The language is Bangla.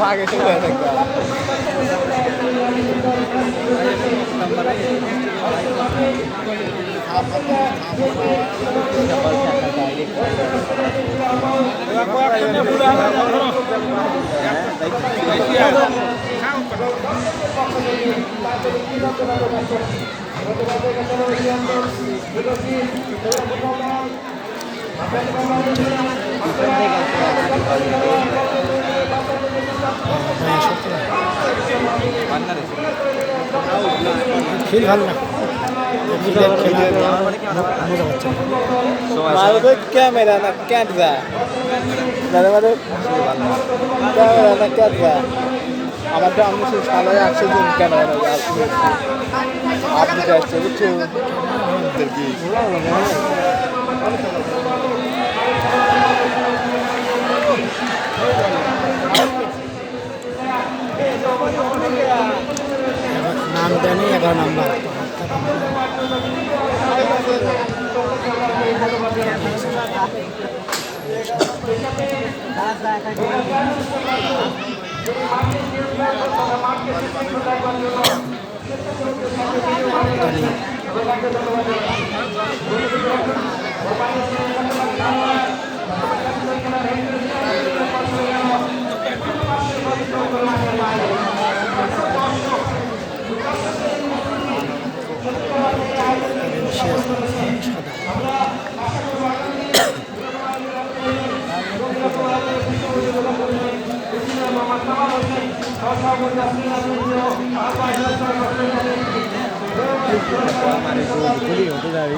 आगे से जा सकता ফিল ভালো না ক্যামেরা না ক্যামেরা ক্যামেরা না ক্যামেরা আমার তো আমি সাড়ে 800 জন ক্যামেরা আপনি যাচ্ছে বুঝছো নাম দেয়নি 11 নাম্বার হতে যাবে